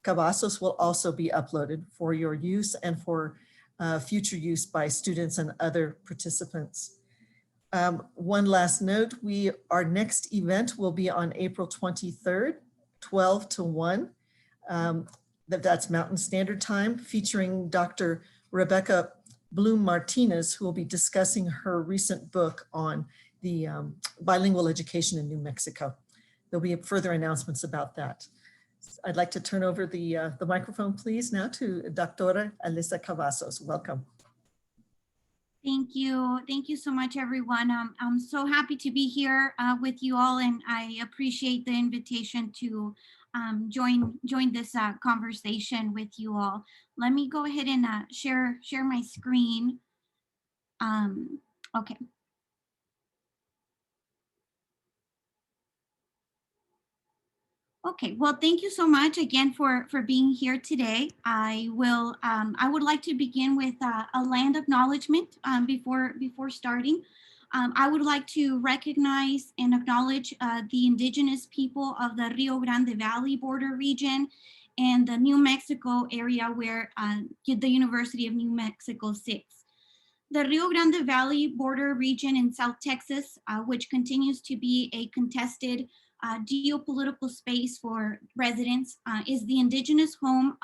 Cavazos will also be uploaded for your use and for future use by students and other participants. One last note, our next event will be on April 23rd, 12 to 1. That's Mountain Standard Time, featuring Dr. Rebecca Bloom Martinez, who will be discussing her recent book on the bilingual education in New Mexico. There'll be further announcements about that. I'd like to turn over the microphone, please, now to Dr. Alyssa Cavazos. Welcome. Thank you. Thank you so much, everyone. I'm so happy to be here with you all, and I appreciate the invitation to join this conversation with you all. Let me go ahead and share my screen. Okay. Okay, well, thank you so much again for being here today. I would like to begin with a land acknowledgement before starting. I would like to recognize and acknowledge the indigenous people of the Rio Grande Valley border region and the New Mexico area where the University of New Mexico sits. The Rio Grande Valley border region in South Texas, which continues to be a contested geopolitical space for residents, is the indigenous home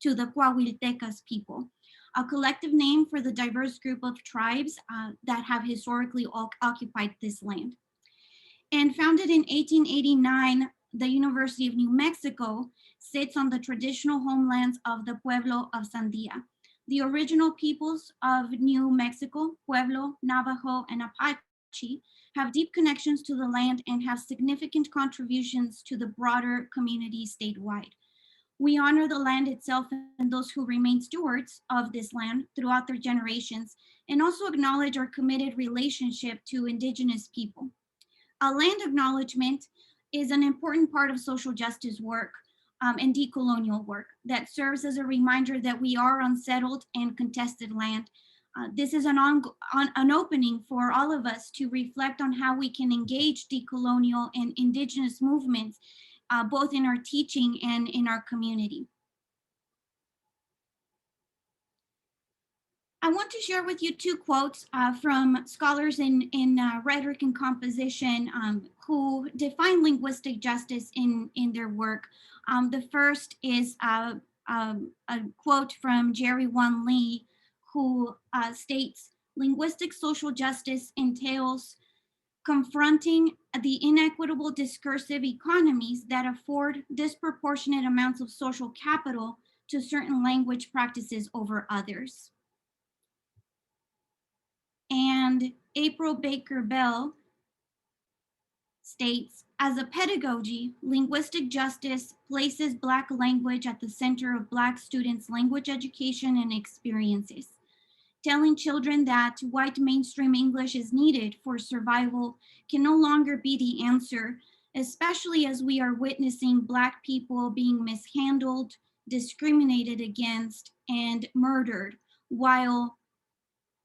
to the Coahuiltecas people, a collective name for the diverse group of tribes that have historically occupied this land. And founded in 1889, the University of New Mexico sits on the traditional homelands of the Pueblo of Sandia. The original peoples of New Mexico, Pueblo, Navajo, and Apache, have deep connections to the land and have significant contributions to the broader community statewide. We honor the land itself and those who remain stewards of this land throughout their generations, and also acknowledge our committed relationship to indigenous people. A land acknowledgement is an important part of social justice work and decolonial work that serves as a reminder that we are unsettled and contested land. This is an opening for all of us to reflect on how we can engage decolonial and indigenous movements, both in our teaching and in our community. I want to share with you two quotes from scholars in rhetoric and composition who define linguistic justice in their work. The first is a quote from Jerry Won Lee, who states, "Linguistic social justice entails confronting the inequitable discursive economies that afford disproportionate amounts of social capital to certain language practices over others." And April Baker Bell states, "As a pedagogy, linguistic justice places Black language at the center of Black students' language education and experiences. Telling children that white mainstream English is needed for survival can no longer be the answer, especially as we are witnessing Black people being mishandled, discriminated against, and murdered while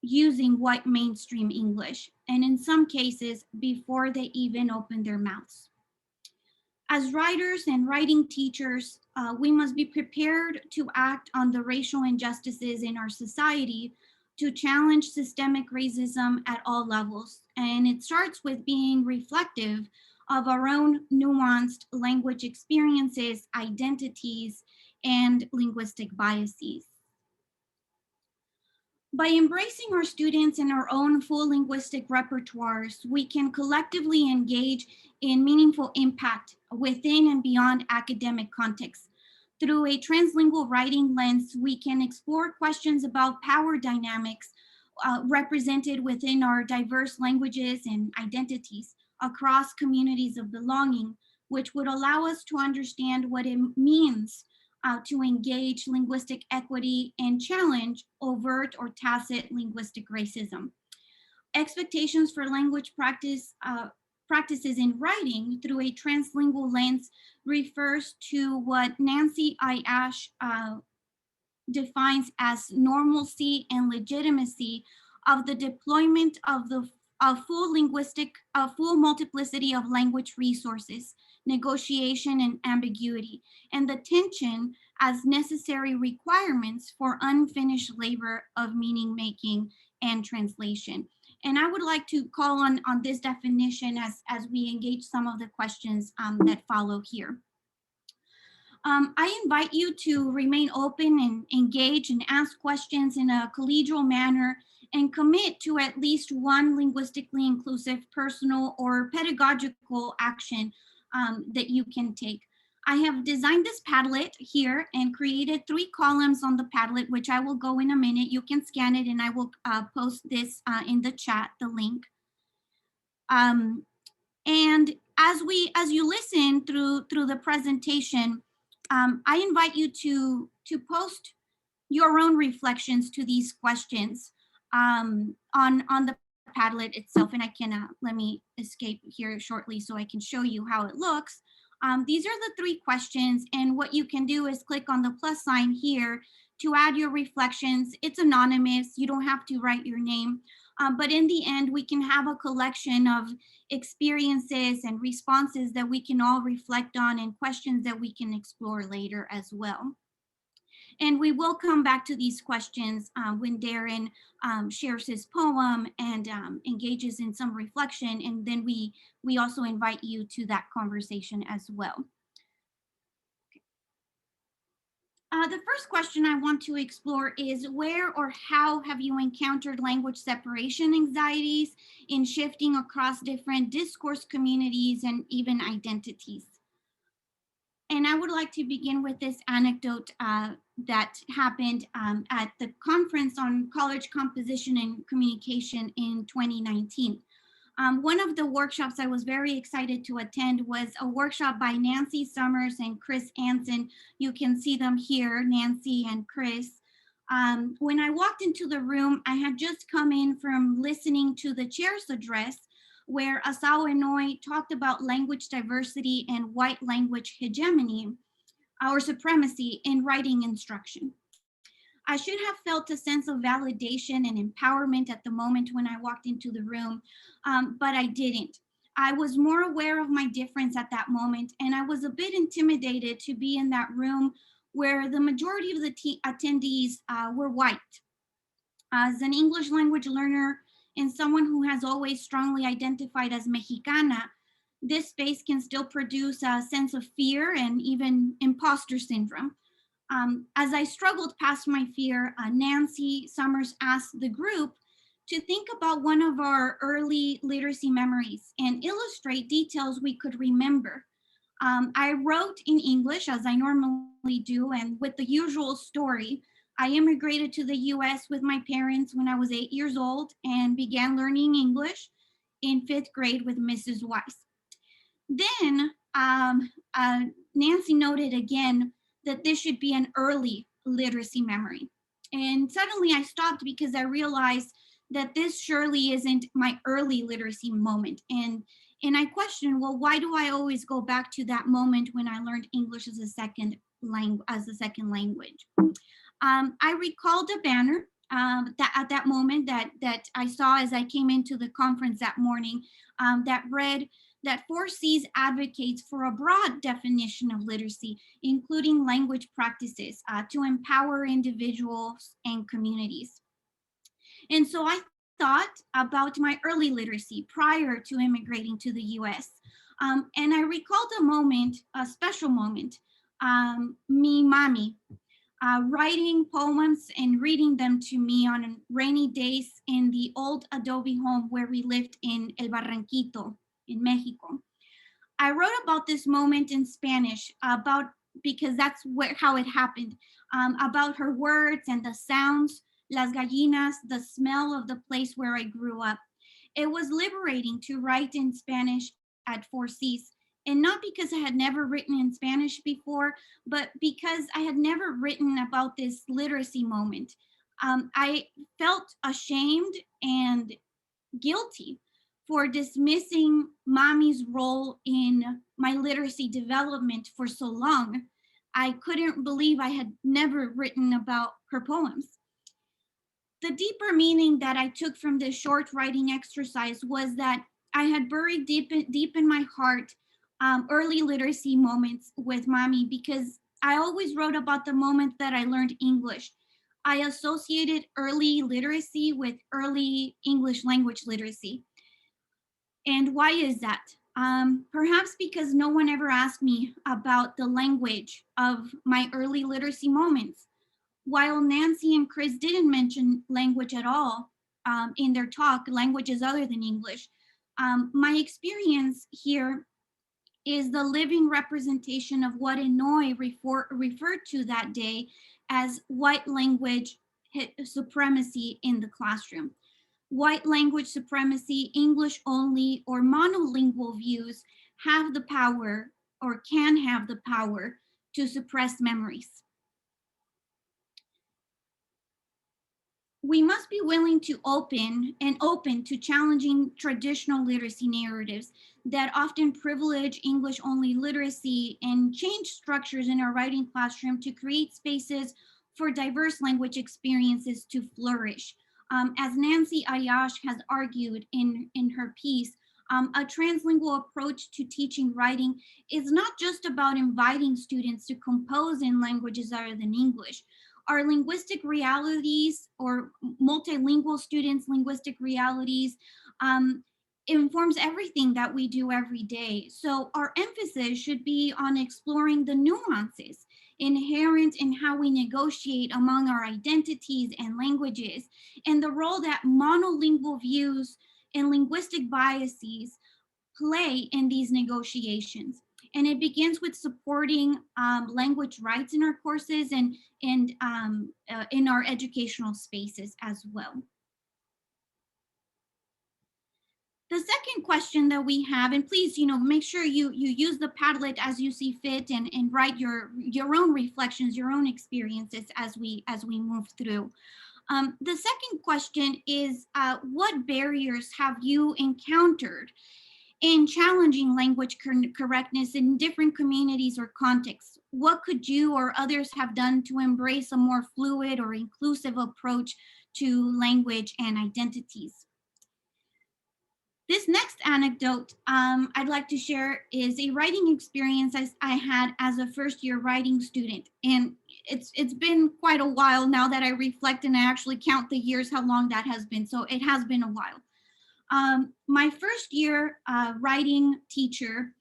using white mainstream English, and in some cases before they even open their mouths. As writers and writing teachers, we must be prepared to act on the racial injustices in our society to challenge systemic racism at all levels. And it starts with being reflective of our own nuanced language experiences, identities, and linguistic biases. By embracing our students in our own full linguistic repertoires, we can collectively engage in meaningful impact within and beyond academic contexts. Through a translingual writing lens, we can explore questions about power dynamics represented within our diverse languages and identities across communities of belonging, which would allow us to understand what it means to engage linguistic equity and challenge overt or tacit linguistic racism. Expectations for language practices in writing through a translingual lens refers to what Nancy I. Ash defines as normalcy and legitimacy of the deployment of the a full multiplicity of language resources, negotiation and ambiguity, and the tension as necessary requirements for unfinished labor of meaning making and translation. And I would like to call on this definition as we engage some of the questions that follow here. I invite you to remain open and engage and ask questions in a collegial manner and commit to at least one linguistically inclusive personal or pedagogical action that you can take. I have designed this Padlet here and created 3 columns on the Padlet, which I will go in a minute. You can scan it and I will post this in the chat, the link. And as you listen through the presentation, I invite you to post your own reflections to these questions on the Padlet itself. And I can, let me escape here shortly so I can show you how it looks. These are the 3 questions, and what you can do is click on the plus sign here to add your reflections. It's anonymous, you don't have to write your name. But in the end, we can have a collection of experiences and responses that we can all reflect on and questions that we can explore later as well. And we will come back to these questions when Darren shares his poem and engages in some reflection. And then we also invite you to that conversation as well. The first question I want to explore is where or how have you encountered language separation anxieties in shifting across different discourse communities and even identities? And I would like to begin with this anecdote that happened at the conference on college composition and communication in 2019. One of the workshops I was very excited to attend was a workshop by Nancy Summers and Chris Anson. You can see them here, Nancy and Chris. When I walked into the room, I had just come in from listening to the chair's address, where Asao Inoue talked about language diversity and white language hegemony, or supremacy in writing instruction. I should have felt a sense of validation and empowerment at the moment when I walked into the room, but I didn't. I was more aware of my difference at that moment, and I was a bit intimidated to be in that room where the majority of the attendees were white. As an English language learner and someone who has always strongly identified as Mexicana, this space can still produce a sense of fear and even imposter syndrome. As I struggled past my fear, Nancy Summers asked the group to think about one of our early literacy memories and illustrate details we could remember. I wrote in English, as I normally do, and with the usual story. I immigrated to the US with my parents when I was 8 years old and began learning English in 5th grade with Mrs. Weiss. Then Nancy noted again that this should be an early literacy memory. And suddenly I stopped because I realized that this surely isn't my early literacy moment. And I questioned, well, why do I always go back to that moment when I learned English as a second language? I recalled a banner that at that moment that I saw as I came into the conference that morning that read that 4Cs advocates for a broad definition of literacy, including language practices to empower individuals and communities. And so I thought about my early literacy prior to immigrating to the US. And I recalled a moment, a special moment, me mami, writing poems and reading them to me on rainy days in the old adobe home where we lived in El Barranquito in Mexico. I wrote about this moment in Spanish because that's how it happened, about her words and the sounds, las gallinas, the smell of the place where I grew up. It was liberating to write in Spanish at 4Cs. And not because I had never written in Spanish before, but because I had never written about this literacy moment. I felt ashamed and guilty for dismissing mommy's role in my literacy development for so long. I couldn't believe I had never written about her poems. The deeper meaning that I took from this short writing exercise was that I had buried deep in my heart early literacy moments with mommy, because I always wrote about the moment that I learned English. I associated early literacy with early English language literacy. And why is that? Perhaps because no one ever asked me about the language of my early literacy moments. While Nancy and Chris didn't mention language at all in their talk, languages other than English, my experience here is the living representation of what Inouye referred to that day as white language supremacy in the classroom. White language supremacy, English only, or monolingual views have the power, or can have the power, to suppress memories. We must be willing to open to challenging traditional literacy narratives that often privilege English only literacy and change structures in our writing classroom to create spaces for diverse language experiences to flourish. As Nancy Ayash has argued in her piece, a translingual approach to teaching writing is not just about inviting students to compose in languages other than English. Our linguistic realities, or multilingual students' linguistic realities, informs everything that we do every day. So our emphasis should be on exploring the nuances inherent in how we negotiate among our identities and languages, and the role that monolingual views and linguistic biases play in these negotiations. And it begins with supporting language rights in our courses and in our educational spaces as well. The second question that we have, and please, make sure you use the Padlet as you see fit, and write your own reflections, your own experiences as we move through. The second question is, what barriers have you encountered in challenging language correctness in different communities or contexts? What could you or others have done to embrace a more fluid or inclusive approach to language and identities? This next anecdote I'd like to share is a writing experience I had as a first-year writing student. And it's been quite a while now that I reflect and I actually count the years how long that has been. So it has been a while. My first year writing teacher,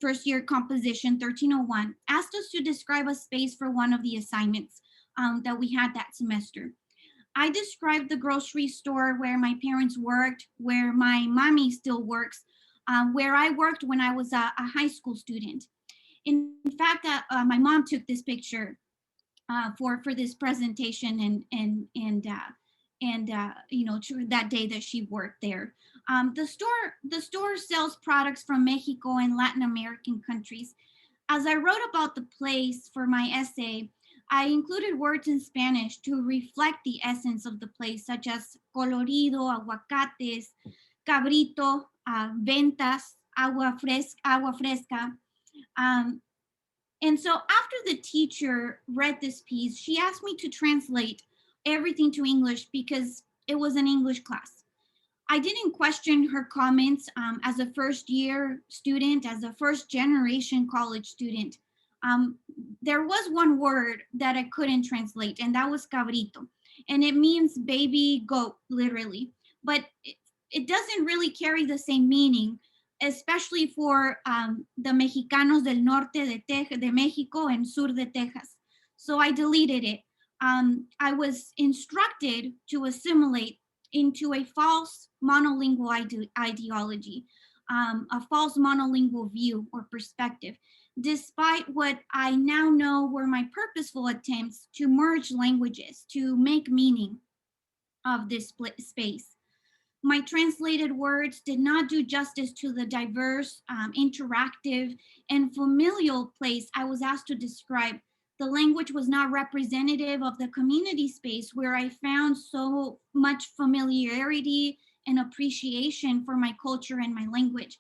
first year composition 1301, asked us to describe a space for one of the assignments that we had that semester. I described the grocery store where my parents worked, where my mommy still works, where I worked when I was a high school student. In fact, my mom took this picture for this presentation and that day that she worked there. The store sells products from Mexico and Latin American countries. As I wrote about the place for my essay, I included words in Spanish to reflect the essence of the place, such as colorido, aguacates, cabrito, ventas, agua fresca. And so after the teacher read this piece, she asked me to translate everything to English because it was an English class. I didn't question her comments as a first year student, as a first generation college student. There was one word that I couldn't translate, and that was cabrito. And it means baby goat, literally. But it doesn't really carry the same meaning, especially for the Mexicanos del Norte de Mexico and Sur de Texas. So I deleted it. I was instructed to assimilate into a false monolingual ideology, a false monolingual view or perspective, despite what I now know were my purposeful attempts to merge languages, to make meaning of this space. My translated words did not do justice to the diverse, interactive, and familial place I was asked to describe. The language was not representative of the community space where I found so much familiarity and appreciation for my culture and my language.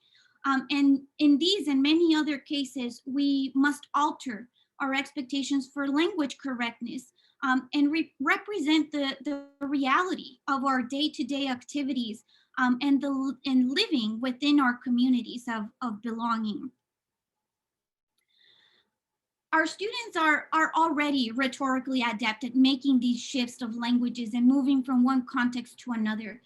And in these and many other cases, we must alter our expectations for language correctness, and represent the reality of our day-to-day activities, and living within our communities of belonging. Our students are already rhetorically adept at making these shifts of languages and moving from one context to another.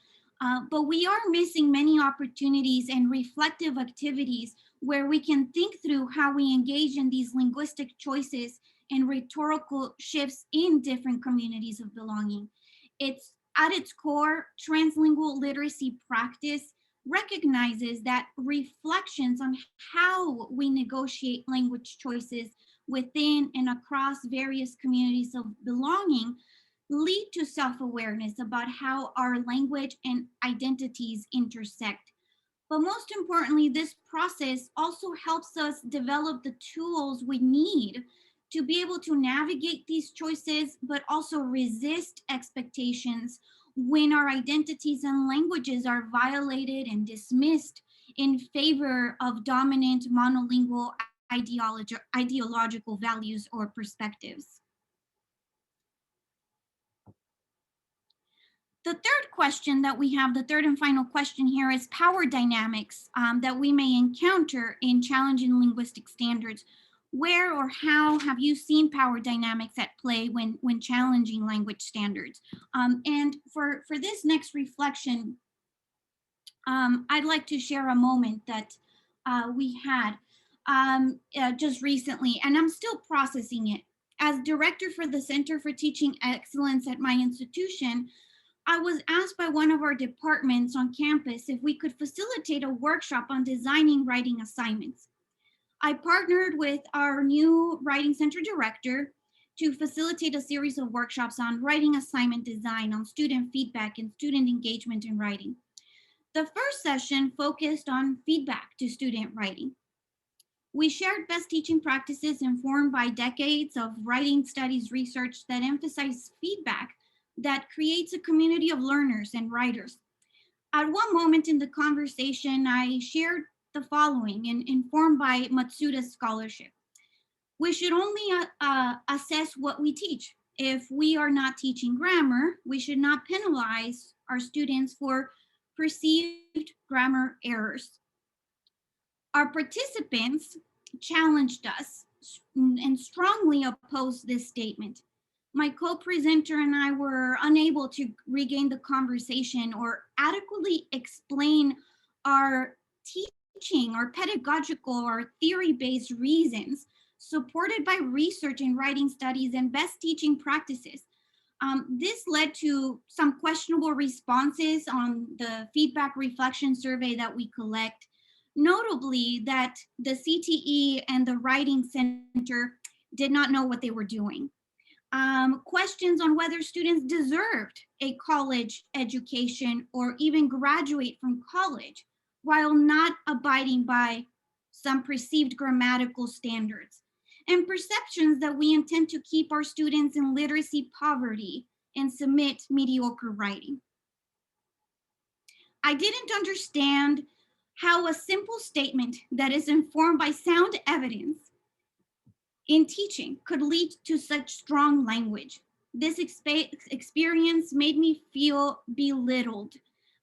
But we are missing many opportunities and reflective activities where we can think through how we engage in these linguistic choices and rhetorical shifts in different communities of belonging. It's at its core, translingual literacy practice recognizes that reflections on how we negotiate language choices within and across various communities of belonging lead to self-awareness about how our language and identities intersect. But most importantly, this process also helps us develop the tools we need to be able to navigate these choices, but also resist expectations when our identities and languages are violated and dismissed in favor of dominant monolingual ideological values or perspectives. The third question that we have, the third and final question here, is power dynamics that we may encounter in challenging linguistic standards. Where or how have you seen power dynamics at play when challenging language standards? And for this next reflection, I'd like to share a moment that we had just recently, and I'm still processing it. As director for the Center for Teaching Excellence at my institution, I was asked by one of our departments on campus if we could facilitate a workshop on designing writing assignments. I partnered with our new writing center director to facilitate a series of workshops on writing assignment design, on student feedback and student engagement in writing. The first session focused on feedback to student writing. We shared best teaching practices informed by decades of writing studies research that emphasize feedback that creates a community of learners and writers. At one moment in the conversation, I shared the following, and informed by Matsuda's scholarship. We should only assess what we teach. If we are not teaching grammar, we should not penalize our students for perceived grammar errors. Our participants challenged us and strongly opposed this statement. My co-presenter and I were unable to regain the conversation or adequately explain our teaching, our pedagogical or theory-based reasons supported by research in writing studies and best teaching practices. This led to some questionable responses on the feedback reflection survey that we collect, notably that the CTE and the Writing Center did not know what they were doing. Questions on whether students deserved a college education or even graduate from college while not abiding by some perceived grammatical standards, and perceptions that we intend to keep our students in literacy poverty and submit mediocre writing. I didn't understand how a simple statement that is informed by sound evidence in teaching could lead to such strong language. This experience made me feel belittled.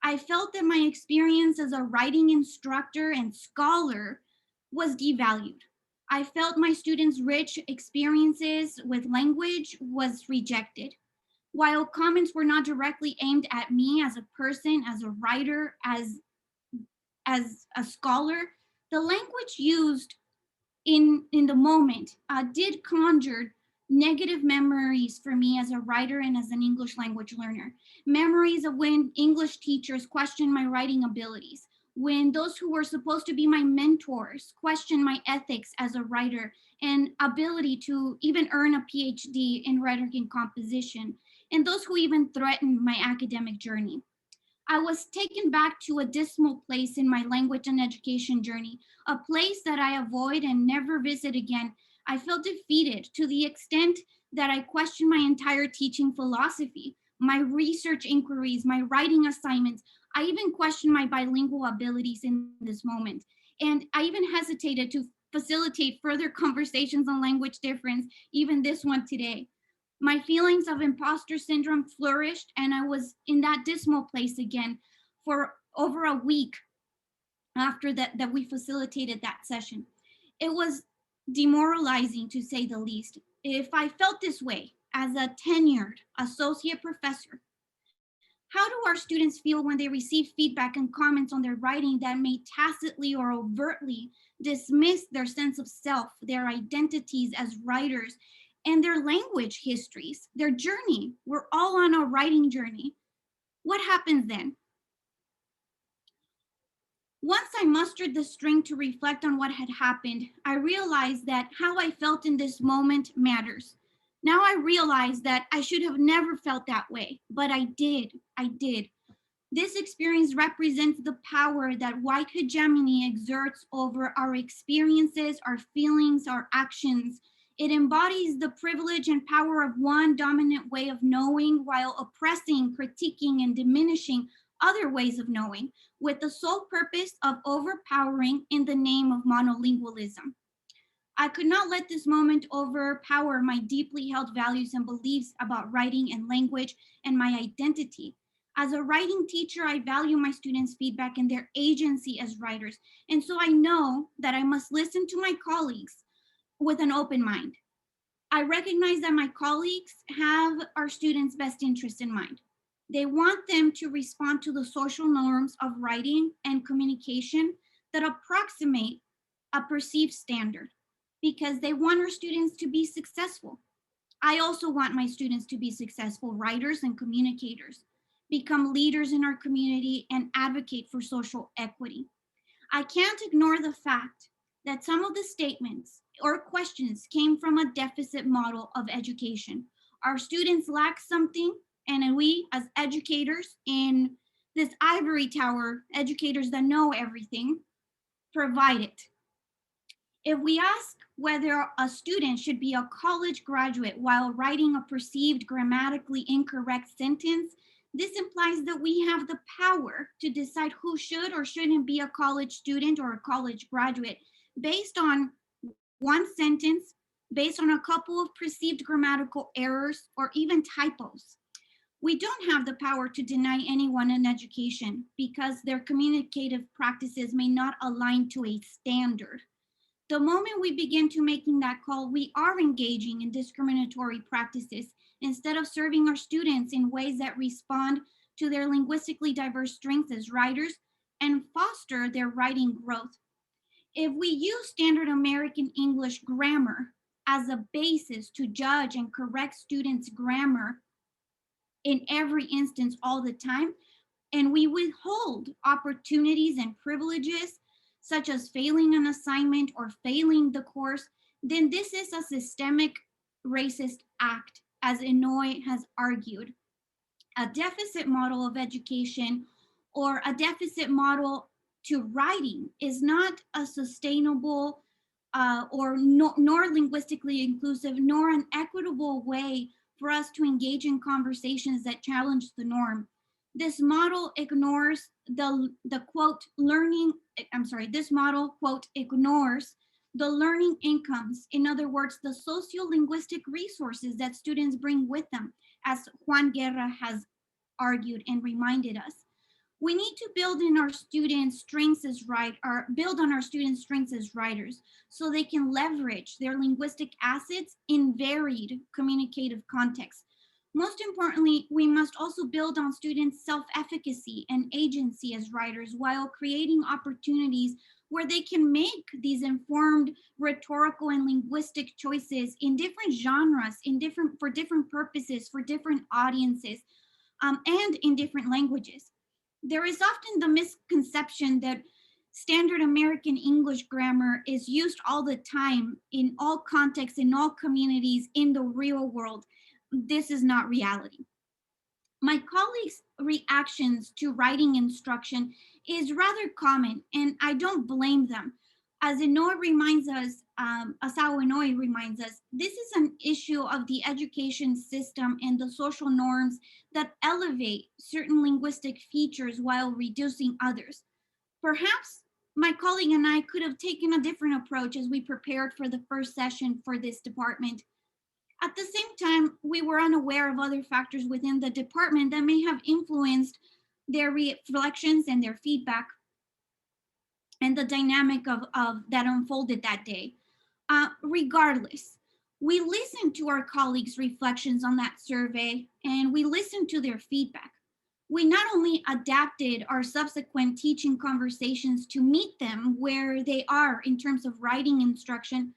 I felt that my experience as a writing instructor and scholar was devalued. I felt my students' rich experiences with language was rejected. While comments were not directly aimed at me as a person, as a writer, as a scholar, the language used in the moment did conjure negative memories for me as a writer and as an English language learner. Memories of when English teachers questioned my writing abilities, when those who were supposed to be my mentors questioned my ethics as a writer and ability to even earn a PhD in rhetoric and composition, and those who even threatened my academic journey. I was taken back to a dismal place in my language and education journey, a place that I avoid and never visit again. I felt defeated to the extent that I questioned my entire teaching philosophy, my research inquiries, my writing assignments. I even questioned my bilingual abilities in this moment. And I even hesitated to facilitate further conversations on language difference, even this one today. My feelings of imposter syndrome flourished, and I was in that dismal place again for over a week after that we facilitated that session. It was demoralizing, to say the least. If I felt this way as a tenured associate professor, how do our students feel when they receive feedback and comments on their writing that may tacitly or overtly dismiss their sense of self, their identities as writers, and their language histories, their journey? We're all on a writing journey. What happens then? Once I mustered the strength to reflect on what had happened, I realized that how I felt in this moment matters. Now I realize that I should have never felt that way, but I did. I did. This experience represents the power that white hegemony exerts over our experiences, our feelings, our actions. It embodies the privilege and power of one dominant way of knowing while oppressing, critiquing, and diminishing other ways of knowing, with the sole purpose of overpowering in the name of monolingualism. I could not let this moment overpower my deeply held values and beliefs about writing and language and my identity. As a writing teacher, I value my students' feedback and their agency as writers. And so I know that I must listen to my colleagues with an open mind. I recognize that my colleagues have our students' best interest in mind. They want them to respond to the social norms of writing and communication that approximate a perceived standard, because they want our students to be successful. I also want my students to be successful writers and communicators, become leaders in our community, and advocate for social equity. I can't ignore the fact that some of the statements or questions came from a deficit model of education. Our students lack something, and we as educators in this ivory tower, educators that know everything, provide it. If we ask whether a student should be a college graduate while writing a perceived grammatically incorrect sentence, this implies that we have the power to decide who should or shouldn't be a college student or a college graduate based on one sentence, based on a couple of perceived grammatical errors, or even typos. We don't have the power to deny anyone an education because their communicative practices may not align to a standard. The moment we begin to making that call, we are engaging in discriminatory practices instead of serving our students in ways that respond to their linguistically diverse strengths as writers and foster their writing growth. If we use standard American English grammar as a basis to judge and correct students' grammar in every instance all the time, and we withhold opportunities and privileges such as failing an assignment or failing the course, then this is a systemic racist act, as Inouye has argued. A deficit model of education or a deficit model to writing is not a sustainable nor linguistically inclusive, nor an equitable way for us to engage in conversations that challenge the norm. This model ignores the quote learning, this model quote ignores the learning incomes. In other words, the sociolinguistic resources that students bring with them, as Juan Guerra has argued and reminded us. We need to build on our students' strengths as writers so they can leverage their linguistic assets in varied communicative contexts. Most importantly, we must also build on students' self-efficacy and agency as writers while creating opportunities where they can make these informed rhetorical and linguistic choices in different genres, for different purposes, for different audiences, and in different languages. There is often the misconception that standard American English grammar is used all the time in all contexts, in all communities, in the real world. This is not reality. My colleagues' reactions to writing instruction is rather common, and I don't blame them. As Inouye reminds us, Asao Inouye reminds us, this is an issue of the education system and the social norms that elevate certain linguistic features while reducing others. Perhaps my colleague and I could have taken a different approach as we prepared for the first session for this department. At the same time, we were unaware of other factors within the department that may have influenced their reflections and their feedback and the dynamic of that unfolded that day. Regardless, we listened to our colleagues' reflections on that survey and we listened to their feedback. We not only adapted our subsequent teaching conversations to meet them where they are in terms of writing instruction,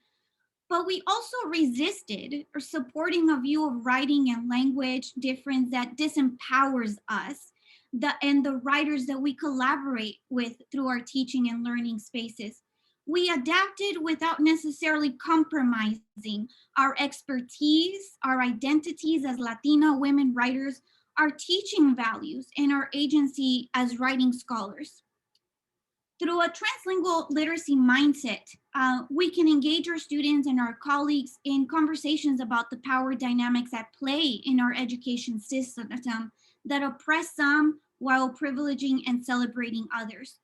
but we also resisted or supporting a view of writing and language difference that disempowers us and the writers that we collaborate with through our teaching and learning spaces. We adapted without necessarily compromising our expertise, our identities as Latina women writers, our teaching values, and our agency as writing scholars. Through a translingual literacy mindset, we can engage our students and our colleagues in conversations about the power dynamics at play in our education system that oppress some while privileging and celebrating others.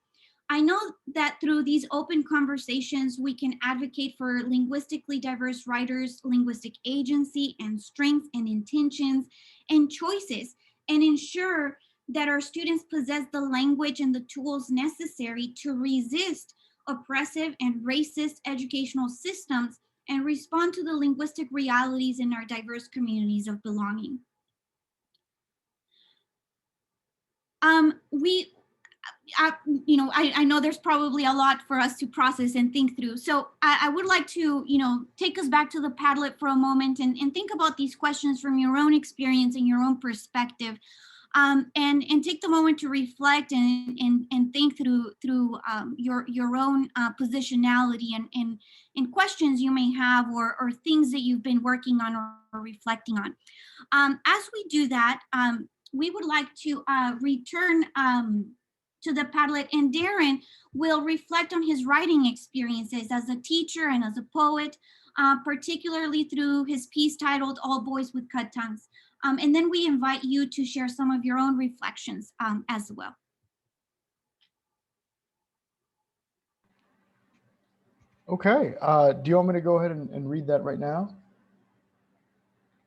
I know that through these open conversations, we can advocate for linguistically diverse writers, linguistic agency and strengths and intentions and choices, and ensure that our students possess the language and the tools necessary to resist oppressive and racist educational systems and respond to the linguistic realities in our diverse communities of belonging. We I know there's probably a lot for us to process and think through. So I would like to, take us back to the Padlet for a moment and think about these questions from your own experience and your own perspective. And take the moment to reflect and think through your own positionality and questions you may have or things that you've been working on or reflecting on. As we do that, we would like to return to the Padlet, and Darren will reflect on his writing experiences as a teacher and as a poet, particularly through his piece titled All Boys with Cut Tongues. And then we invite you to share some of your own reflections as well. Okay, do you want me to go ahead and read that right now?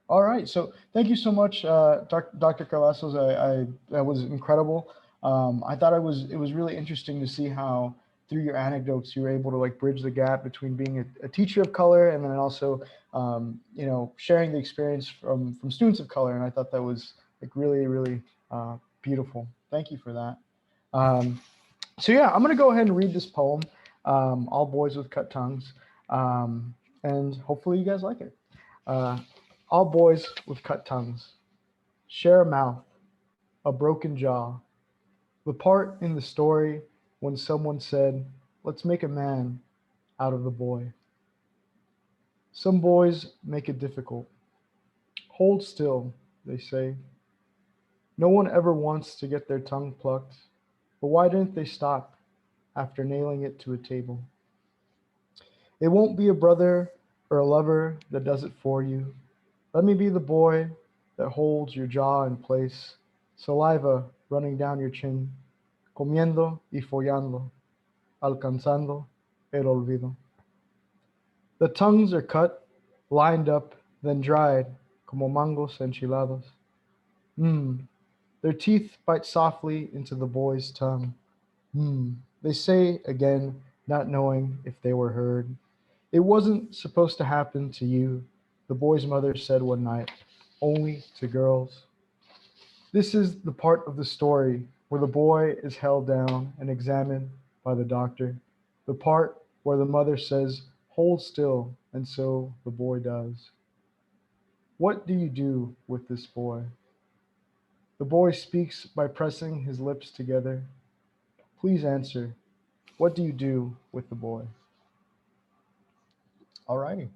All right, so thank you so much, Dr. Cavazos. That was incredible. I thought it was really interesting to see how through your anecdotes you were able to like bridge the gap between being a teacher of color and then also sharing the experience from students of color. And I thought that was like really beautiful. Thank you for that. So yeah, I'm gonna go ahead and read this poem, All Boys with Cut Tongues, and hopefully you guys like it. All boys with cut tongues share a mouth, a broken jaw. The part in the story when someone said, "Let's make a man out of the boy." Some boys make it difficult. Hold still, they say. No one ever wants to get their tongue plucked, but why didn't they stop after nailing it to a table? It won't be a brother or a lover that does it for you. Let me be the boy that holds your jaw in place, saliva running down your chin, comiendo y follando, alcanzando el olvido. The tongues are cut, lined up, then dried, como mangos enchilados. Mmm, their teeth bite softly into the boy's tongue. Mmm, they say again, not knowing if they were heard. It wasn't supposed to happen to you, the boy's mother said one night, only to girls. This is the part of the story where the boy is held down and examined by the doctor, the part where the mother says, hold still, and so the boy does. What do you do with this boy? The boy speaks by pressing his lips together. Please answer. What do you do with the boy? Alrighty.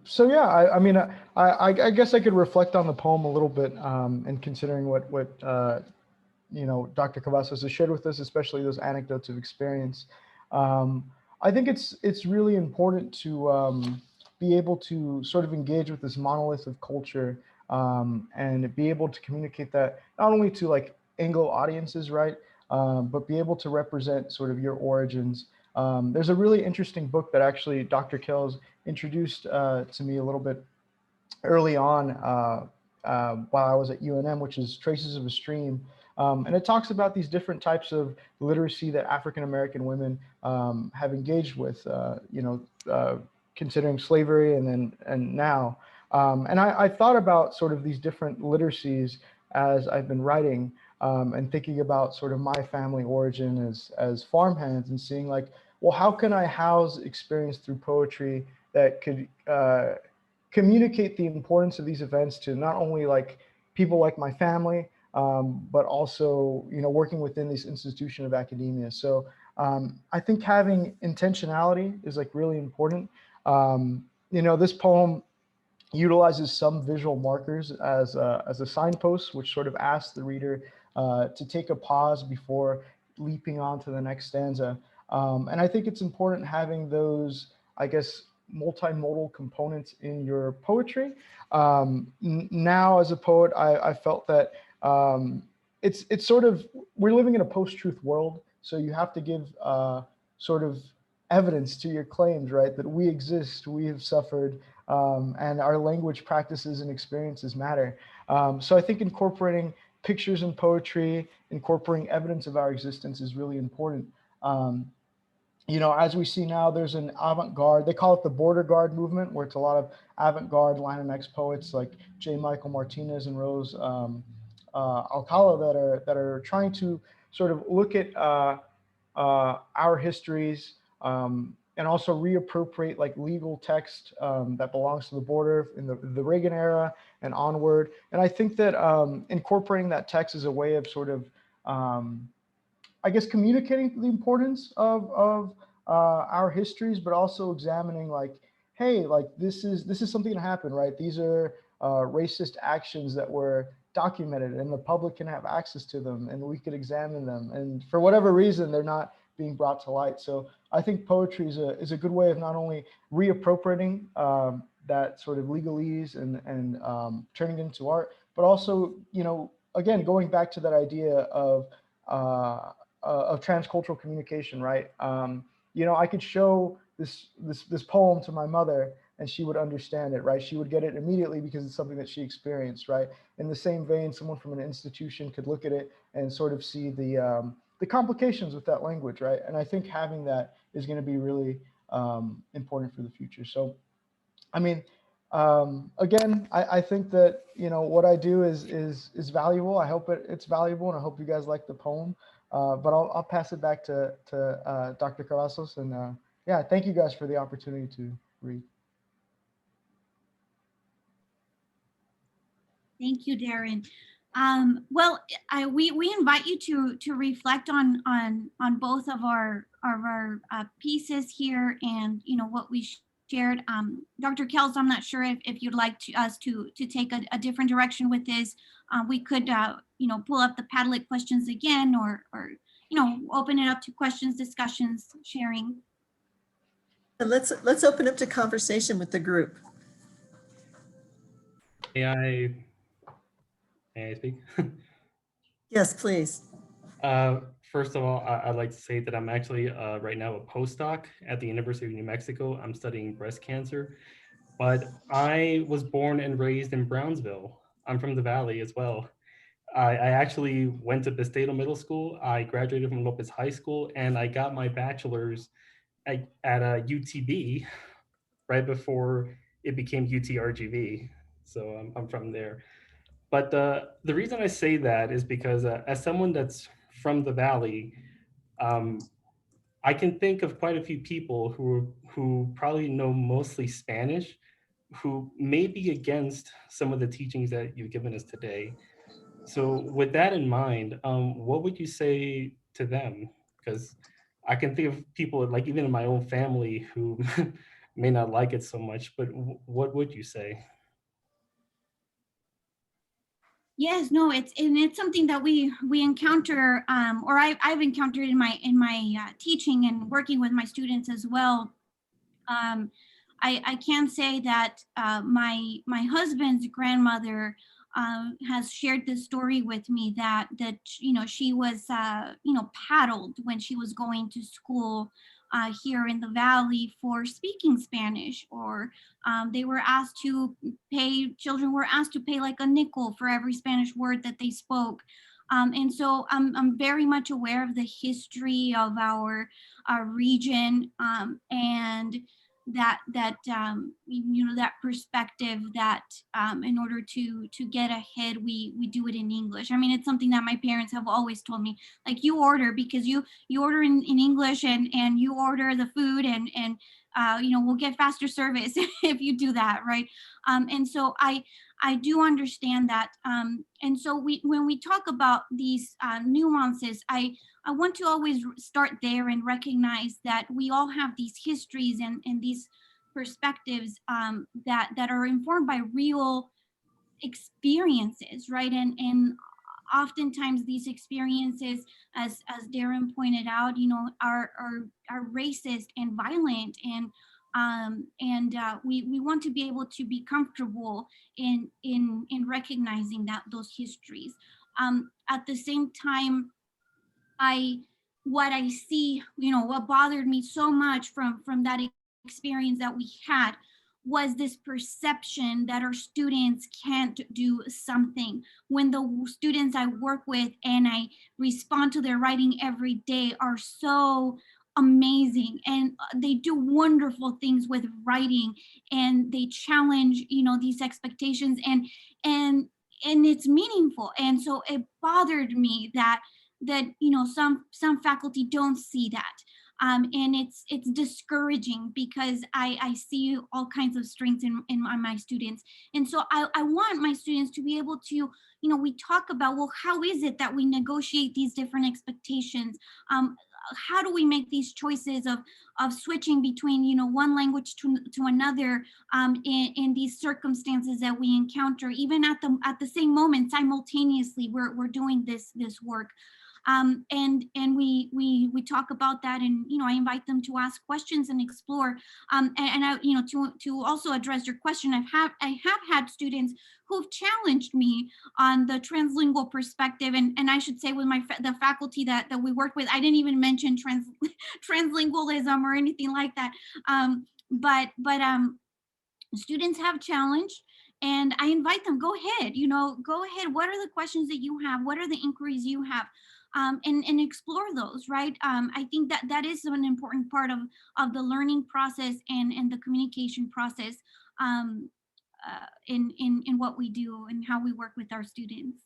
So yeah, I mean, I guess I could reflect on the poem a little bit, and considering what Dr. Cavazos has shared with us, especially those anecdotes of experience. I think it's really important to be able to sort of engage with this monolith of culture, and be able to communicate that not only to like Anglo audiences, right? But be able to represent sort of your origins. There's a really interesting book that actually Dr. Kells introduced to me a little bit early on while I was at UNM, which is Traces of a Stream. And it talks about these different types of literacy that African American women have engaged with, considering slavery and now. And I thought about sort of these different literacies as I've been writing and thinking about sort of my family origin as farmhands and seeing like, well, how can I house experience through poetry that could communicate the importance of these events to not only like people like my family, but also, working within this institution of academia. So I think having intentionality is like really important. This poem utilizes some visual markers as a signpost, which sort of asks the reader to take a pause before leaping on to the next stanza. And I think it's important having those, I guess, multimodal components in your poetry. Now, as a poet, I felt that it's sort of, we're living in a post-truth world, so you have to give sort of evidence to your claims, right? That we exist, we have suffered, and our language practices and experiences matter. So I think incorporating pictures in poetry, incorporating evidence of our existence is really important. As we see now, there's an avant-garde, they call it the border guard movement, where it's a lot of avant-garde Latinx poets like J. Michael Martinez and Rose Alcala that are trying to sort of look at our histories and also reappropriate like legal text that belongs to the border in the Reagan era and onward. And I think that incorporating that text is a way of sort of I guess communicating the importance of our histories, but also examining like, hey, like this is something that happened, right? These are racist actions that were documented, and the public can have access to them, and we could examine them. And for whatever reason, they're not being brought to light. So I think poetry is a good way of not only reappropriating that sort of legalese and turning it into art, but also, again, going back to that idea of transcultural communication, right? I could show this poem to my mother and she would understand it, right? She would get it immediately because it's something that she experienced, right? In the same vein, someone from an institution could look at it and sort of see the complications with that language, right? And I think having that is going to be really important for the future. So, I mean, again, I think that what I do is valuable. I hope it's valuable, and I hope you guys like the poem. But I'll pass it back to Dr. Cavazos, and yeah, thank you guys for the opportunity to read. Thank you, Darren. Well, we invite you to reflect on both of our pieces here, and what we shared. Dr. Kells, I'm not sure if you'd like us to take a different direction with this. We could pull up the Padlet questions again, or open it up to questions, discussions, sharing. And let's open up to conversation with the group. May I speak? Yes, please. First of all, I'd like to say that I'm actually right now a postdoc at the University of New Mexico. I'm studying breast cancer, but I was born and raised in Brownsville. I'm from the Valley as well. I actually went to Bestedo Middle School. I graduated from Lopez High School, and I got my bachelor's at UTB right before it became UTRGV. So I'm from there. But the reason I say that is because as someone that's from the Valley, I can think of quite a few people who probably know mostly Spanish, who may be against some of the teachings that you've given us today. So with that in mind, what would you say to them? Because I can think of people like even in my own family who may not like it so much, but what would you say? Yes, no, it's something that we encounter, or I've encountered in my teaching and working with my students as well. I can say that my husband's grandmother has shared this story with me that she was paddled when she was going to school here in the Valley for speaking Spanish, or children were asked to pay like a nickel for every Spanish word that they spoke. And so I'm very much aware of the history of our region, and that perspective that in order to get ahead, we do it in English. I mean, it's something that my parents have always told me, like, you order because you order in English, and you order the food, and we'll get faster service if you do that, right? And so I do understand that. And so when we talk about these nuances, I want to always start there and recognize that we all have these histories and these perspectives that are informed by real experiences, right? And oftentimes these experiences, as Darren pointed out, are racist and violent, and we want to be able to be comfortable in recognizing those histories. At the same time, what I see, what bothered me so much from that experience that we had was this perception that our students can't do something, when the students I work with and I respond to their writing every day are so amazing, and they do wonderful things with writing, and they challenge these expectations, and it's meaningful. And so it bothered me that some faculty don't see that. And it's discouraging, because I see all kinds of strengths in my students. And so I want my students to be able to, we talk about, well, how is it that we negotiate these different expectations? How do we make these choices of switching between one language to another, in these circumstances that we encounter, even at the same moment, simultaneously we're doing this work. And we talk about that, and I invite them to ask questions and explore. And I, to also address your question, I have had students who've challenged me on the translingual perspective, and I should say, with the faculty that we work with, I didn't even mention translingualism or anything like that. But students have challenged, and I invite them, go ahead, go ahead. What are the questions that you have? What are the inquiries you have? And explore those, right? I think that is an important part of the learning process and the communication process, in what we do and how we work with our students.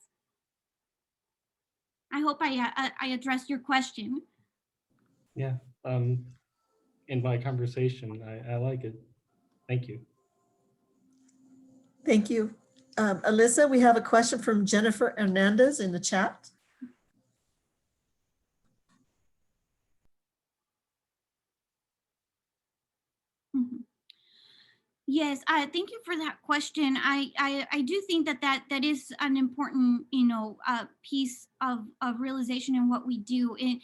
I hope I addressed your question. Yeah. In my conversation, I like it. Thank you. Thank you. Alyssa, we have a question from Jennifer Hernandez in the chat. Mhm. Yes, thank you for that question. I do think that is an important piece of realization in what we do, and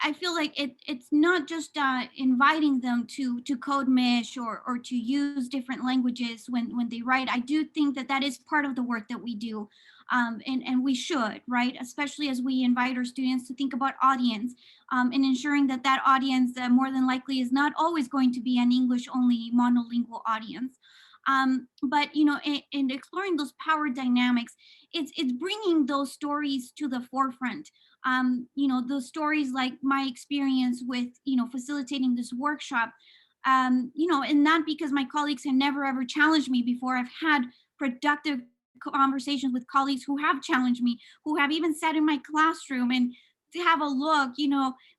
I feel like it's not just inviting them to code mesh or to use different languages when they write. I do think that is part of the work that we do, and we should, right? Especially as we invite our students to think about audience. And ensuring that audience more than likely is not always going to be an English-only monolingual audience. But in exploring those power dynamics, it's bringing those stories to the forefront. Those stories, like my experience with facilitating this workshop. And not because my colleagues have never ever challenged me before. I've had productive conversations with colleagues who have challenged me, who have even sat in my classroom and to have a look,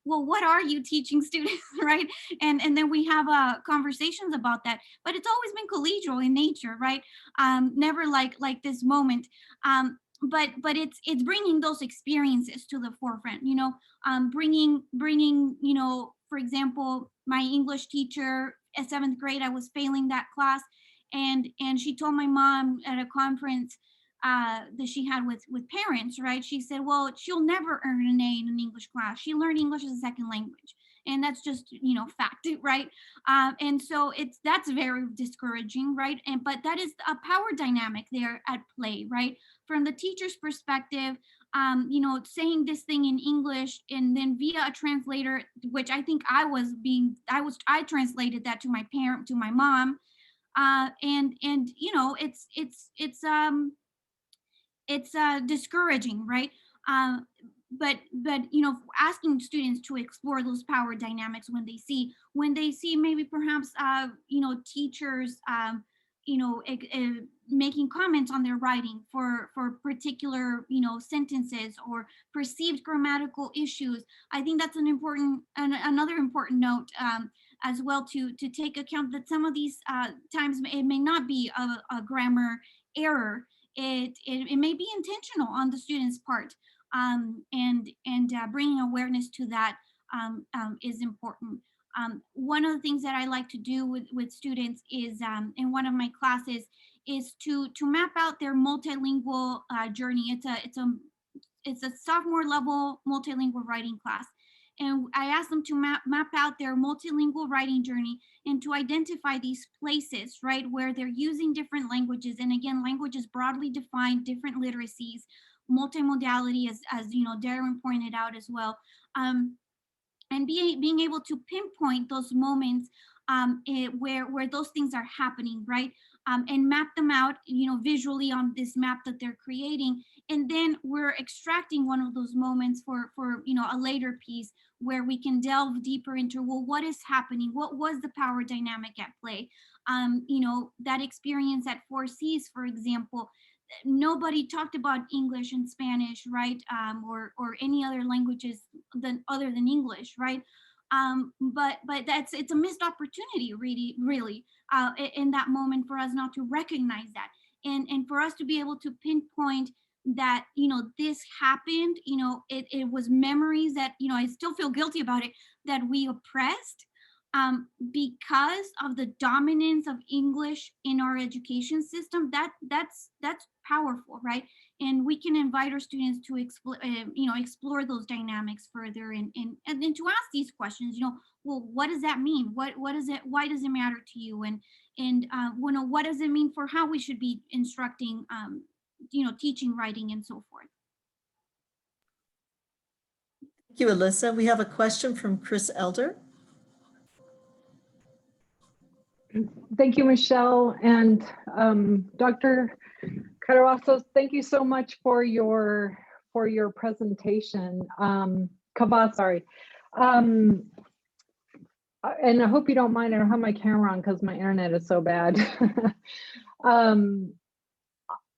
well, what are you teaching students, right? And then we have conversations about that, but it's always been collegial in nature, right? Never like this moment. But it's bringing those experiences to the forefront, bringing, for example, my English teacher at 7th grade, I was failing that class, and she told my mom at a conference that she had with parents, right? She said, well, she'll never earn an A in an English class. She learned English as a second language. And that's just, fact, right? And so that's very discouraging, right? But that is a power dynamic there at play, right? From the teacher's perspective, saying this thing in English and then via a translator, which I think I translated that to my parent, to my mom, and it's discouraging, right? Um, but asking students to explore those power dynamics when they see maybe perhaps teachers making comments on their writing for particular sentences or perceived grammatical issues. I think that's another important note, as well, to take account that some of these times it may not be a grammar error. It may be intentional on the student's part, and bringing awareness to that is important. One of the things that I like to do with students is, in one of my classes, is to map out their multilingual journey. It's a sophomore level multilingual writing class. And I asked them to map out their multilingual writing journey and to identify these places, right, where they're using different languages. And again, languages broadly defined, different literacies, multimodality, as Darren pointed out as well. And being able to pinpoint those moments where those things are happening, right? And map them out, visually on this map that they're creating. And then we're extracting one of those moments for a later piece where we can delve deeper into, well, what is happening? What was the power dynamic at play? That experience at 4Cs, for example, nobody talked about English and Spanish, right? Or any other languages other than English, right? But it's a missed opportunity, really, in that moment, for us not to recognize that, and for us to be able to pinpoint that this happened. It was memories that I still feel guilty about it, that we oppressed, because of the dominance of English in our education system. That's powerful, right? And we can invite our students to explore those dynamics further, and then to ask these questions. Well, what does that mean? What is it? Why does it matter to you? And what does it mean for how we should be instructing, teaching writing and so forth. Thank you, Alyssa. We have a question from Chris Elder. Thank you, Michelle, and Dr. Cavazos, thank you so much for your presentation. Cavazos, sorry. And I hope you don't mind, I don't have my camera on because my internet is so bad.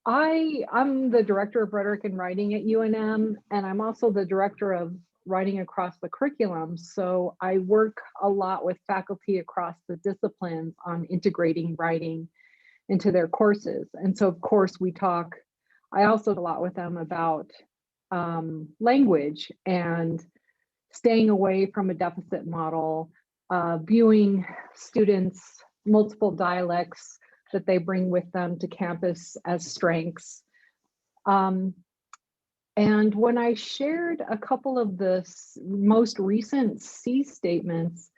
I'm the director of rhetoric and writing at UNM, and I'm also the director of writing across the curriculum. So I work a lot with faculty across the disciplines on integrating writing into their courses. And so of course I also talk a lot with them about language and staying away from a deficit model, viewing students' multiple dialects that they bring with them to campus as strengths. And when I shared a couple of the most recent C statements,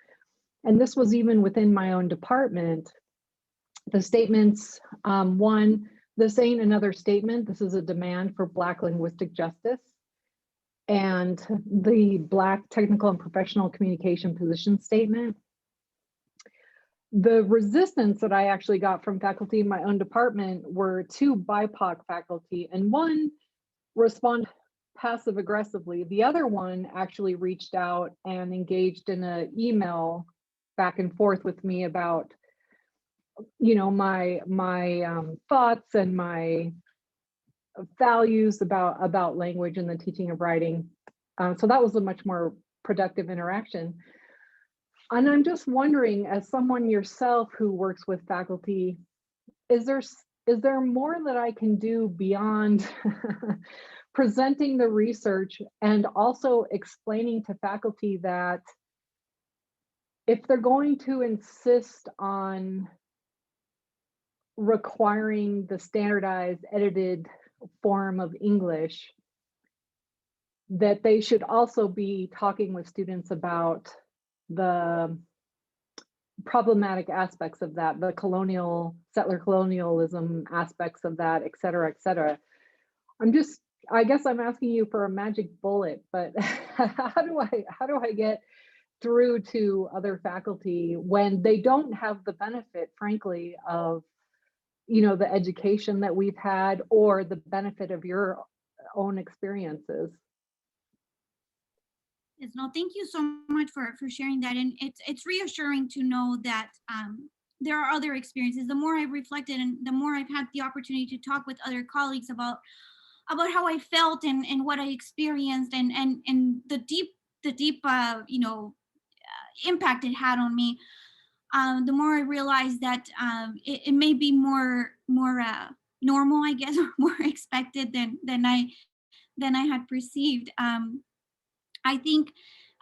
and this was even within my own department, the statements, one, this ain't another statement, this is a demand for Black linguistic justice, and the Black technical and professional communication position statement. The resistance that I actually got from faculty in my own department were two BIPOC faculty, and one respond passive aggressively. The other one actually reached out and engaged in an email back and forth with me about, my thoughts and my values about language and the teaching of writing. So that was a much more productive interaction. And I'm just wondering, as someone yourself who works with faculty, is there more that I can do beyond presenting the research and also explaining to faculty that if they're going to insist on requiring the standardized edited form of English, that they should also be talking with students about the problematic aspects of that, the settler colonialism aspects of that, et cetera, et cetera. I guess I'm asking you for a magic bullet, but how do I get through to other faculty when they don't have the benefit, frankly, of, the education that we've had or the benefit of your own experiences? Yes, no, thank you so much for sharing that. And it's reassuring to know that there are other experiences. The more I've reflected and the more I've had the opportunity to talk with other colleagues about how I felt and what I experienced and the deep impact it had on me, the more I realized that it may be more normal, I guess, or more expected than I had perceived. I think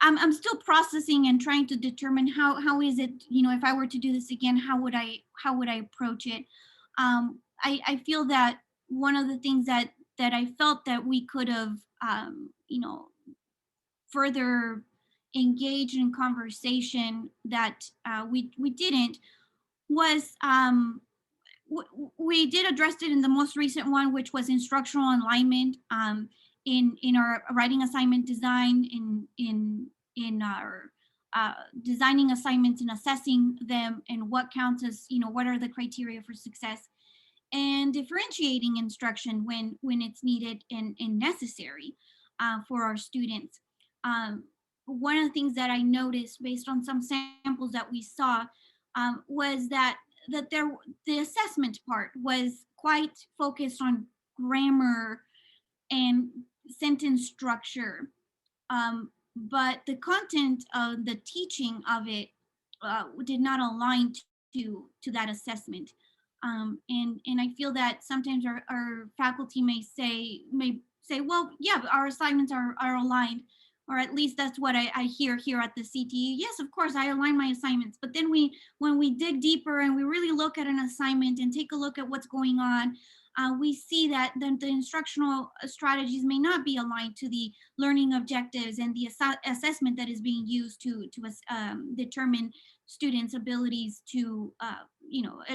I'm still processing and trying to determine how is it, if I were to do this again, how would I approach it? I feel that one of the things that I felt that we could have, further engaged in conversation that we didn't was we did address it in the most recent one, which was instructional alignment in our writing assignment design, in our designing assignments and assessing them, and what counts as, what are the criteria for success, and differentiating instruction when it's needed and necessary for our students. One of the things that I noticed based on some samples that we saw was that the assessment part was quite focused on grammar and sentence structure, but the content of the teaching of it did not align to that assessment. And I feel that sometimes our faculty may say, well, yeah, but our assignments are aligned, or at least that's what I hear here at the CTE. Yes, of course, I align my assignments. But then when we dig deeper and we really look at an assignment and take a look at what's going on, we see that the instructional strategies may not be aligned to the learning objectives and the assessment that is being used to determine students' abilities to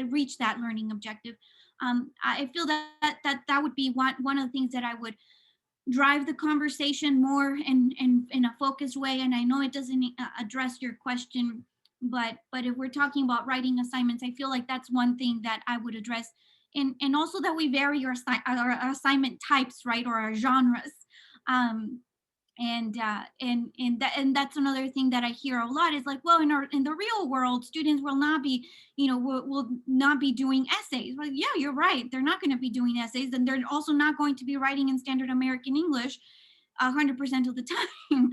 reach that learning objective. I feel that would be one of the things that I would drive the conversation more in a focused way. And I know it doesn't address your question, but if we're talking about writing assignments, I feel like that's one thing that I would address. And also that we vary our assignment types, right, or our genres. And that's another thing that I hear a lot is like, well, in the real world, students will not be, will not be doing essays. Well, yeah, you're right. They're not going to be doing essays, and they're also not going to be writing in standard American English 100% of the time.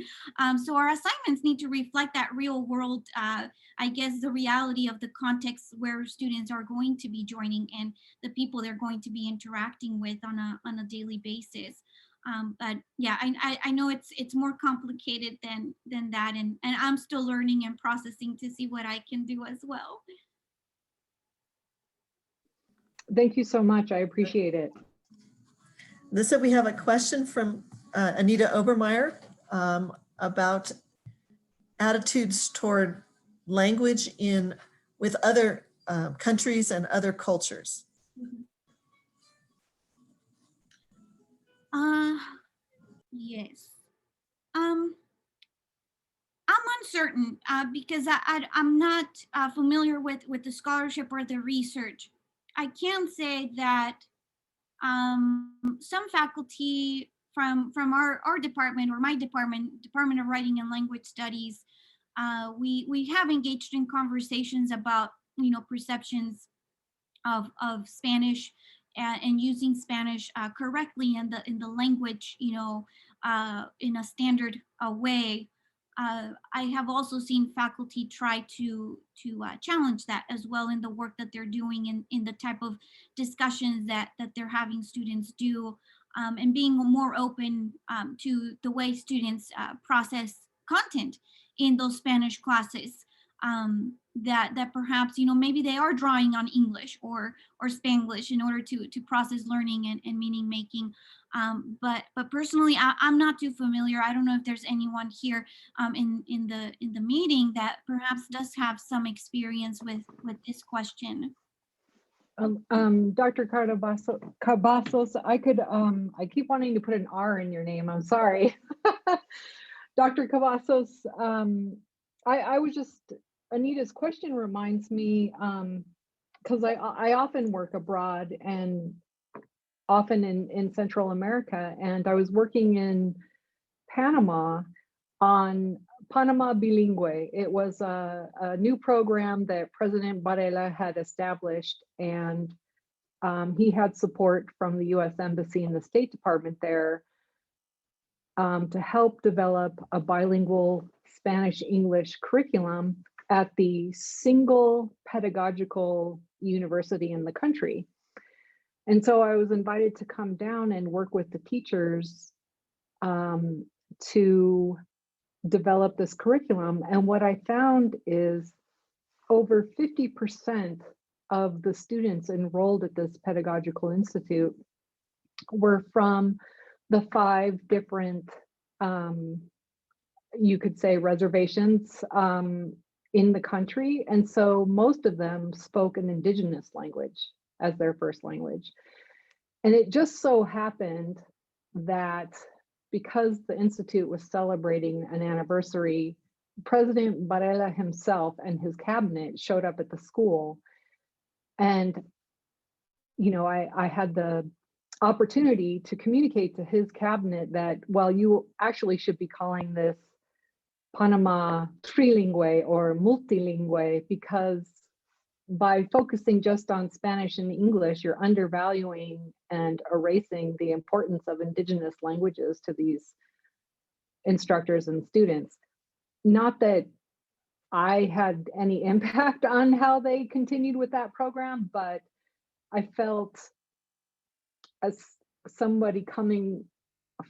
So our assignments need to reflect that real world, I guess, the reality of the context where students are going to be joining and the people they're going to be interacting with on a daily basis. But yeah, I know it's more complicated than that, and I'm still learning and processing to see what I can do as well. Thank you so much. I appreciate it. Alyssa, we have a question from Anita Obermeyer about attitudes toward language with other countries and other cultures. Yes. I'm uncertain because I'm not familiar with the scholarship or the research. I can say that some faculty from our department, or my Department of Writing and Language Studies, we have engaged in conversations about perceptions of Spanish and using Spanish correctly in the language, in a standard way. I have also seen faculty try to challenge that as well in the work that they're doing in the type of discussions that they're having students do, and being more open to the way students process content in those Spanish classes. that perhaps, you know, maybe they are drawing on English or Spanglish in order to process learning and meaning making. But personally, I'm not too familiar. I don't know if there's anyone here in the meeting that perhaps does have some experience with this question. Dr. Cavazos, I keep wanting to put an R in your name. I'm sorry. Dr. Cavazos, I was just, Anita's question reminds me, because I often work abroad and often in Central America, and I was working in Panama on Panama Bilingüe. It was a new program that President Varela had established, and he had support from the US Embassy and the State Department there to help develop a bilingual Spanish-English curriculum at the single pedagogical university in the country. And so I was invited to come down and work with the teachers to develop this curriculum. And what I found is over 50% of the students enrolled at this pedagogical institute were from the 5 different, you could say, reservations in the country. And so most of them spoke an indigenous language as their first language. And it just so happened that because the Institute was celebrating an anniversary, President Varela himself and his cabinet showed up at the school. And, you know, I had the opportunity to communicate to his cabinet that, well, you actually should be calling this Panama trilingue or multilingue, because by focusing just on Spanish and English, you're undervaluing and erasing the importance of indigenous languages to these instructors and students. Not that I had any impact on how they continued with that program, but I felt, as somebody coming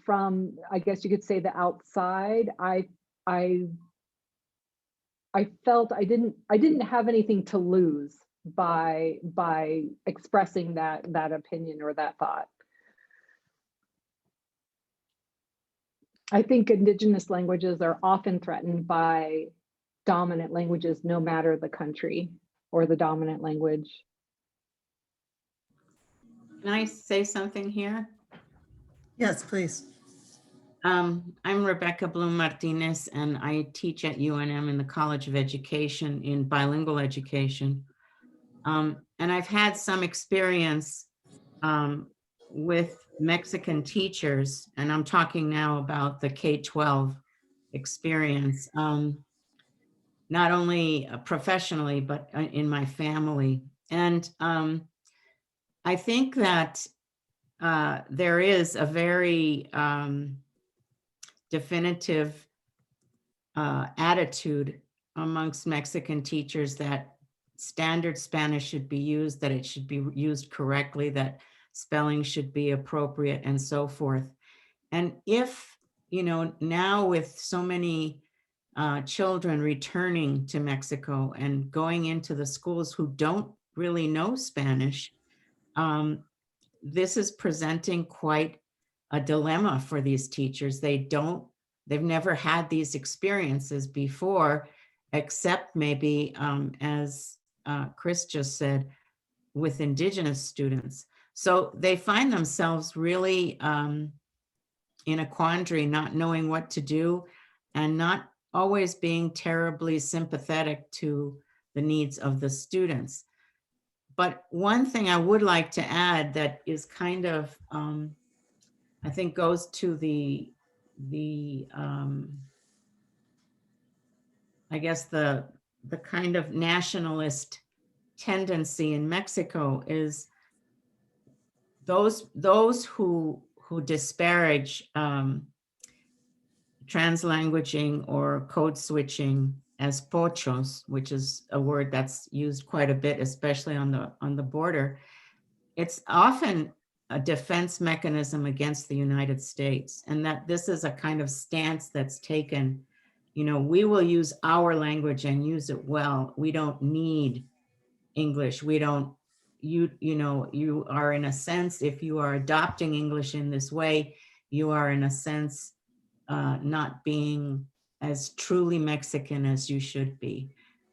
from, I guess you could say, the outside, I felt I didn't have anything to lose by expressing that opinion or that thought. I think indigenous languages are often threatened by dominant languages, no matter the country or the dominant language. Can I say something here? Yes, please. I'm Rebecca Bloom Martinez, and I teach at UNM in the College of Education in bilingual education. And I've had some experience with Mexican teachers, and I'm talking now about the K-12 experience, not only professionally, but in my family. And I think that there is a very definitive attitude amongst Mexican teachers that standard Spanish should be used, that it should be used correctly, that spelling should be appropriate, and so forth. And if, you know, now with so many children returning to Mexico and going into the schools who don't really know Spanish, this is presenting quite a dilemma for these teachers. They've never had these experiences before, except maybe, as Chris just said, with indigenous students. So they find themselves really in a quandary, not knowing what to do and not always being terribly sympathetic to the needs of the students. But one thing I would like to add that is kind of, I think goes to the I guess the kind of nationalist tendency in Mexico is those who disparage translanguaging or code switching as pochos, which is a word that's used quite a bit, especially on the border. It's often a defense mechanism against the United States, and that this is a kind of stance that's taken you know, we will use our language and use it well. We don't need English. We don't, you know, you are in a sense, if you are adopting English in this way, you are in a sense not being as truly Mexican as you should be.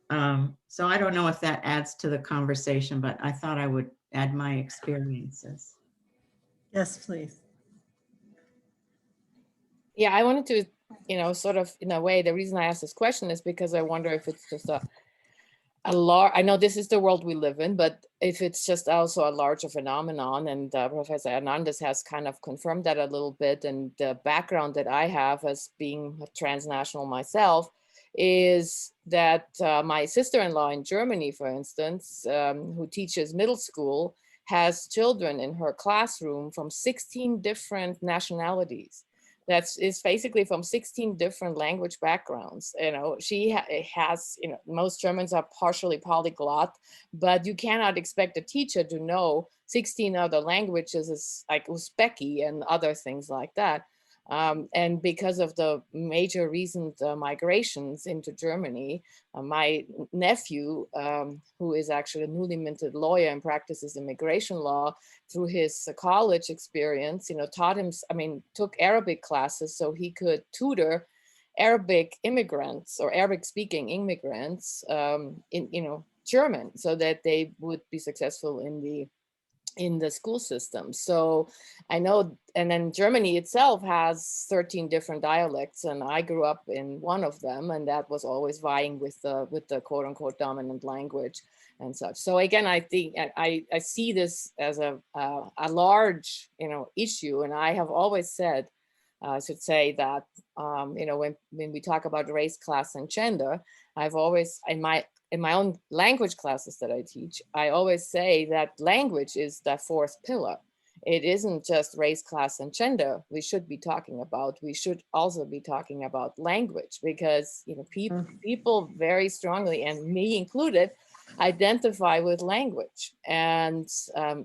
So I don't know if that adds to the conversation, but I thought I would add my experiences. Yes, please. Yeah, I wanted to, you know, sort of in a way, the reason I asked this question is because I wonder if it's just a large, I know this is the world we live in, but if it's just also a larger phenomenon, and Professor Hernandez has kind of confirmed that a little bit, and the background that I have as being transnational myself is that my sister-in-law in Germany, for instance, who teaches middle school, has children in her classroom from 16 different nationalities. Is basically from 16 different language backgrounds. You know, she has, you know, most Germans are partially polyglot, but you cannot expect a teacher to know 16 other languages, like Uzbeki and other things like that. And because of the major recent migrations into Germany, my nephew, who is actually a newly minted lawyer and practices immigration law, through his college experience, you know, taught him, I mean, took Arabic classes so he could tutor Arabic immigrants or Arabic speaking immigrants in, you know, German, so that they would be successful in the school system. So I know, and then Germany itself has 13 different dialects, and I grew up in one of them, and that was always vying with the quote unquote dominant language and such. So again, I think I see this as a large, you know, issue, and I have always said, I should say that, you know, when we talk about race, class, and gender, I've always, in my own language classes that I teach, I always say that language is the fourth pillar. It isn't just race, class, and gender we should be talking about. We should also be talking about language, because, you know, people very strongly, and me included, identify with language, and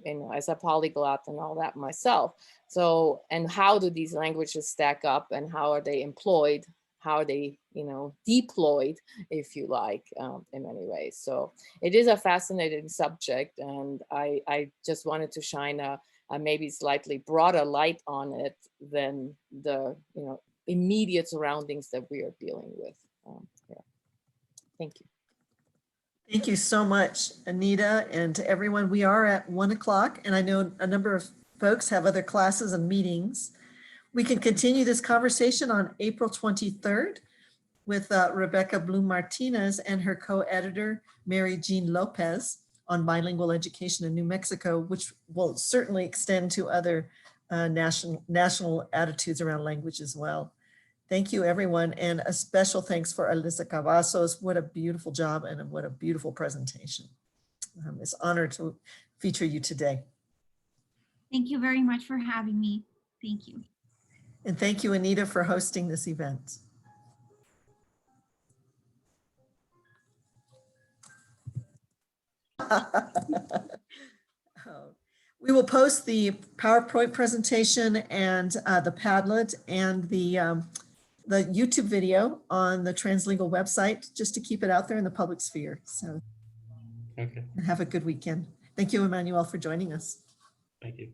you know, as a polyglot and all that myself. So, and how do these languages stack up, and how are they employed? How are they, you know, deployed, if you like, in many ways. So it is a fascinating subject, and I just wanted to shine a maybe slightly broader light on it than the, you know, immediate surroundings that we are dealing with. Yeah. Thank you. Thank you so much, Anita, and to everyone. We are at 1 o'clock, and I know a number of folks have other classes and meetings. We can continue this conversation on April 23rd with Rebecca Bloom Martinez and her co-editor, Mary Jean Lopez, on bilingual education in New Mexico, which will certainly extend to other national attitudes around language as well. Thank you, everyone. And a special thanks for Alyssa Cavazos. What a beautiful job and what a beautiful presentation. It's an honor to feature you today. Thank you very much for having me. Thank you. And thank you, Anita, for hosting this event. We will post the PowerPoint presentation and the Padlet and the YouTube video on the Translingual website, just to keep it out there in the public sphere. So Okay, have a good weekend. Thank you, Emmanuel, for joining us. thank you.